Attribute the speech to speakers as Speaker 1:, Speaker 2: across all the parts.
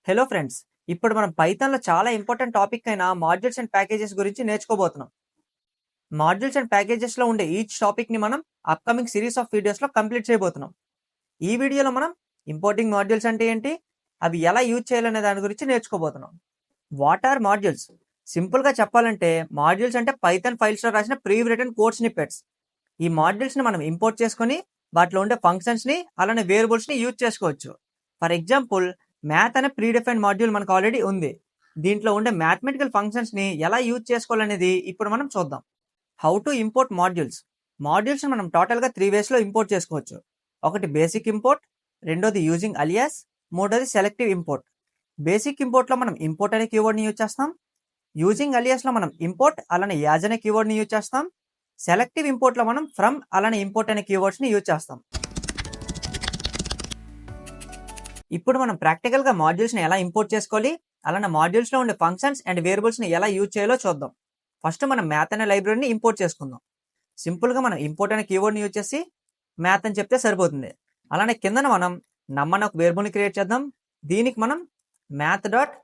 Speaker 1: Hello friends, ఇప్పుడు మనం పైథాన్‌లో చాలా ఇంపార్టెంట్ టాపిక్ అయిన మాడ్యూల్స్ అండ్ ప్యాకేజెస్ గురించి నేర్చుకోబోతున్నాం. మాడ్యూల్స్ అండ్ ప్యాకేజెస్‌లో ఉండే ఈచ్ టాపిక్‌ని మనం అప్‌కమింగ్ సిరీస్ ఆఫ్ వీడియోస్‌లో కంప్లీట్ చేయబోతున్నాం. ఈ వీడియోలో మనం ఇంపోర్టింగ్ మాడ్యూల్స్ అంటే ఏంటి, అవి ఎలా యూజ్ చేయాలనే దాని గురించి నేర్చుకోబోతున్నాం. What are modules? సింపుల్‌గా చెప్పాలంటే మాడ్యూల్స్ అంటే పైథాన్ ఫైల్స్‌లో రాసిన ప్రీ రిటన్ కోడ్ స్నిప్పెట్స్. ఈ మాడ్యూల్స్‌ని మనం ఇంపోర్ట్ చేసుకొని వాటిలో ఉండే ఫంక్షన్స్‌ని అలానే వేరియబుల్స్‌ని యూజ్ చేసుకోవచ్చు. ఫర్ ఎగ్జాంపుల్, మ్యాథ్ అనే ప్రీ డిఫైన్డ్ మాడ్యూల్ మనకు ఆల్రెడీ ఉంది. దీంట్లో ఉండే మ్యాథమెటికల్ ఫంక్షన్స్‌ని ఎలా యూజ్ చేసుకోవాలనేది ఇప్పుడు మనం చూద్దాం. How to import modules. మాడ్యూల్స్‌ని మనం టోటల్‌గా 3 వేస్‌లో ఇంపోర్ట్ చేసుకోవచ్చు. ఒకటి బేసిక్ ఇంపోర్ట్, రెండోది యూజింగ్ అలియాస్, మూడోది సెలెక్టివ్ ఇంపోర్ట్. బేసిక్ ఇంపోర్ట్‌లో మనం ఇంపోర్ట్ అనే కీవర్డ్‌ని యూజ్ చేస్తాం. యూజింగ్ అలియాస్‌లో మనం ఇంపోర్ట్ అలానే యాజ్ అనే కీవర్డ్‌ని యూజ్ చేస్తాం. సెలెక్టివ్ ఇంపోర్ట్‌లో మనం ఫ్రమ్ అలానే ఇంపోర్ట్ అనే కీవర్డ్స్‌ని యూజ్ చేస్తాం. ఇప్పుడు మనం ప్రాక్టికల్‌గా మాడ్యూల్స్‌ని ఎలా ఇంపోర్ట్ చేసుకోవాలి, అలానే మాడ్యూల్స్‌లో ఉండే ఫంక్షన్స్ అండ్ వేరియబుల్స్‌ని ఎలా యూజ్ చేయాలో చూద్దాం. ఫస్ట్ మనం మ్యాథ్ అనే లైబ్రరీని ఇంపోర్ట్ చేసుకుందాం. సింపుల్‌గా మనం ఇంపోర్ట్ అనే కీవర్డ్‌ని యూజ్ చేసి మ్యాథ్ అని చెప్తే సరిపోతుంది. అలానే కిందన మనం నమ్ అనే ఒక వేరియబుల్‌ని క్రియేట్ చేద్దాం. దీనికి మనం మ్యాథ్ డాట్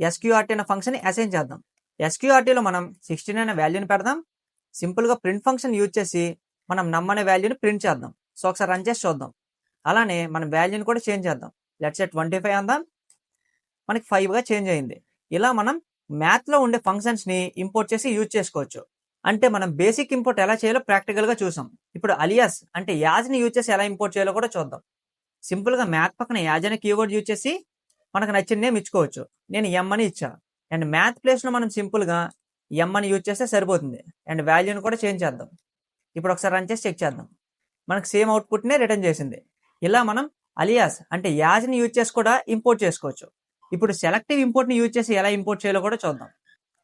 Speaker 1: ఎస్క్యూఆర్టీ అనే ఫంక్షన్ని అసైన్ చేద్దాం. ఎస్క్యూఆర్టీలో మనం 16 అనే వాల్యూని పెడదాం. సింపుల్‌గా ప్రింట్ ఫంక్షన్ యూజ్ చేసి మనం నమ్ అనే వాల్యూని ప్రింట్ చేద్దాం. సో ఒకసారి రన్ చేసి చూద్దాం. అలానే మనం వాల్యూని కూడా చేంజ్ చేద్దాం. లెట్స్ సే 25 అందాం. మనకి 5గా చేంజ్ అయింది. ఇలా మనం మ్యాథ్లో ఉండే ఫంక్షన్స్ని ఇంపోర్ట్ చేసి యూజ్ చేసుకోవచ్చు. అంటే మనం బేసిక్ ఇంపోర్ట్ ఎలా చేయాలో ప్రాక్టికల్గా చూసాం. ఇప్పుడు అలియాస్ అంటే యాజ్ని యూజ్ చేసి ఎలా ఇంపోర్ట్ చేయాలో కూడా చూద్దాం. సింపుల్గా మ్యాథ్ పక్కన యాజ్ అనే కీవర్డ్ యూజ్ చేసి మనకు నచ్చిన నేమ్ ఇచ్చుకోవచ్చు. నేను ఎం అని ఇచ్చా. అండ్ మ్యాథ్ ప్లేస్లో మనం సింపుల్గా ఎం అని యూజ్ చేస్తే సరిపోతుంది. అండ్ వాల్యూని కూడా చేంజ్ చేద్దాం. ఇప్పుడు ఒకసారి రన్ చేసి చెక్ చేద్దాం. మనకు సేమ్ అవుట్పుట్నే రిటర్న్ చేసింది. ఇలా మనం అలియాస్ అంటే యాజ్ని యూజ్ చేసి కూడా ఇంపోర్ట్ చేసుకోవచ్చు. ఇప్పుడు సెలెక్టివ్ ఇంపోర్ట్ని యూజ్ చేసి ఎలా ఇంపోర్ట్ చేయాలో కూడా చూద్దాం.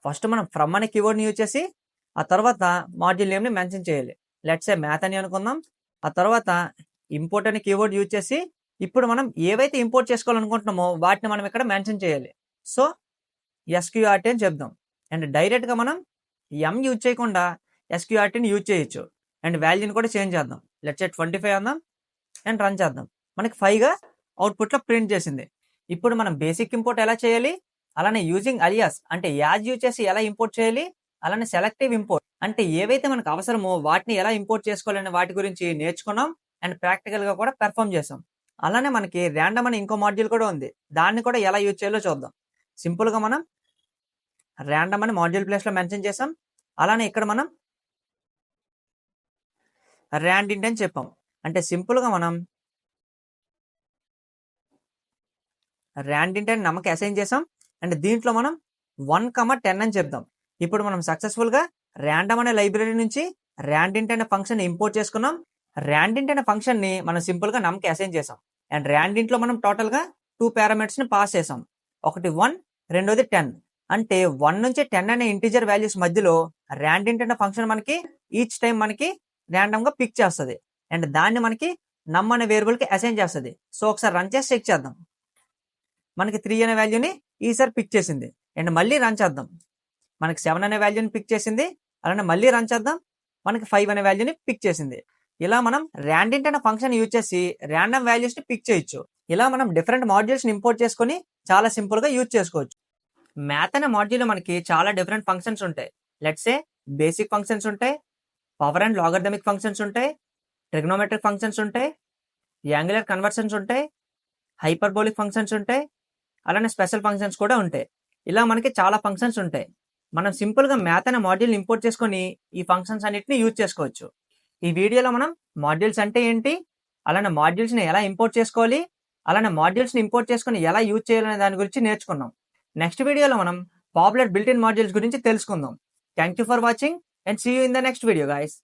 Speaker 1: ఫస్ట్ మనం ఫ్రమ్ అనే కీవర్డ్ని యూజ్ చేసి ఆ తర్వాత మాడ్యూల్ నేమ్ని మెన్షన్ చేయాలి. లెట్స్ సే మ్యాథ్ అని అనుకుందాం. ఆ తర్వాత ఇంపోర్ట్ అనే కీవర్డ్ యూజ్ చేసి ఇప్పుడు మనం ఏవైతే ఇంపోర్ట్ చేసుకోవాలనుకుంటున్నామో వాటిని మనం ఇక్కడ మెన్షన్ చేయాలి. సో ఎస్క్యూఆర్టీ అని చెప్దాం. అండ్ డైరెక్ట్గా మనం ఎం యూజ్ చేయకుండా ఎస్క్యూఆర్టీని యూజ్ చేయొచ్చు. అండ్ వాల్యూని కూడా చేంజ్ చేద్దాం. లెట్స్ సే 25 అందాం అండ్ రన్ చేద్దాం. మనకి 5గా అవుట్పుట్లో ప్రింట్ చేసింది. ఇప్పుడు మనం బేసిక్ ఇంపోర్ట్ ఎలా చేయాలి, అలానే యూజింగ్ అలియాస్ అంటే యాజ్ యూజ్ చేసి ఎలా ఇంపోర్ట్ చేయాలి, అలానే సెలెక్టివ్ ఇంపోర్ట్ అంటే ఏవైతే మనకు అవసరమో వాటిని ఎలా ఇంపోర్ట్ చేసుకోవాలనే వాటి గురించి నేర్చుకున్నాం. అండ్ ప్రాక్టికల్గా కూడా పెర్ఫామ్ చేసాం. అలానే మనకి ర్యాండమ్ అనే ఇంకో మాడ్యూల్ కూడా ఉంది. దాన్ని కూడా ఎలా యూజ్ చేయాలో చూద్దాం. సింపుల్గా మనం ర్యాండమ్ అని మాడ్యూల్ ప్లేస్లో మెన్షన్ చేసాం. అలానే ఇక్కడ మనం ర్యాండింట్ అని చెప్పాం. అంటే సింపుల్గా మనం ర్యాండింట్ అని నమ్మకి అసైన్ చేసాం. అండ్ దీంట్లో మనం 1,10 అని చెప్దాం. ఇప్పుడు మనం సక్సెస్ఫుల్గా ర్యాండమ్ అనే లైబ్రరీ నుంచి ర్యాండింట్ అనే ఫంక్షన్ ఇంపోర్ట్ చేసుకున్నాం. ర్యాండింట్ అనే ఫంక్షన్ని మనం సింపుల్గా నమ్కి అసైన్ చేసాం. అండ్ ర్యాండింట్లో మనం టోటల్గా 2 పారామీటర్స్ని పాస్ చేసాం. ఒకటి 1, రెండోది 10. అంటే 1 నుంచి 10 అనే ఇంటీజర్ వాల్యూస్ మధ్యలో ర్యాండింట్ అనే ఫంక్షన్ మనకి ఈచ్ టైం మనకి ర్యాండమ్గా పిక్ చేస్తుంది. అండ్ దాన్ని మనకి నమ్ అనే వేరియబుల్కి అసైన్ చేస్తుంది. సో ఒకసారి రన్ చేసి చెక్ చేద్దాం. మనకి 3 అనే వాల్యూని ఈసారి పిక్ చేసింది. అండ్ మళ్ళీ రన్ చేద్దాం. మనకి 7 అనే వాల్యూని పిక్ చేసింది. అలానే మళ్ళీ రన్ చేద్దాం. మనకి 5 అనే వాల్యూని పిక్ చేసింది. ఇలా మనం ర్యాండింట్ అనే ఫంక్షన్ యూజ్ చేసి ర్యాండమ్ వాల్యూస్ని పిక్ చేయొచ్చు. ఇలా మనం డిఫరెంట్ మాడ్యూల్స్ని ఇంపోర్ట్ చేసుకొని చాలా సింపుల్గా యూజ్ చేసుకోవచ్చు. మ్యాథ్ అనే మాడ్యూల్లో మనకి చాలా డిఫరెంట్ ఫంక్షన్స్ ఉంటాయి. లెట్స్ సే బేసిక్ ఫంక్షన్స్ ఉంటాయి, పవర్ అండ్ లాగరిథమిక్ ఫంక్షన్స్ ఉంటాయి, ట్రిగ్నోమెట్రిక్ ఫంక్షన్స్ ఉంటాయి, యాంగులర్ కన్వర్షన్స్ ఉంటాయి, హైపర్బోలిక్ ఫంక్షన్స్ ఉంటాయి, అలానే స్పెషల్ ఫంక్షన్స్ కూడా ఉంటాయి. ఇలా మనకి చాలా ఫంక్షన్స్ ఉంటాయి. మనం సింపుల్గా మ్యాథ్ అనే మాడ్యూల్ని ఇంపోర్ట్ చేసుకొని ఈ ఫంక్షన్స్ అన్నిటిని యూజ్ చేసుకోవచ్చు. ఈ వీడియోలో మనం మాడ్యూల్స్ అంటే ఏంటి, అలానే మాడ్యూల్స్ని ఎలా ఇంపోర్ట్ చేసుకోవాలి, అలానే మాడ్యూల్స్ని ఇంపోర్ట్ చేసుకొని ఎలా యూజ్ చేయాలనే దాని గురించి నేర్చుకున్నాం. నెక్స్ట్ వీడియోలో మనం పాపులర్ బిల్ట్ ఇన్ మాడ్యూల్స్ గురించి తెలుసుకుందాం. Thank you for watching and see you in the next video guys.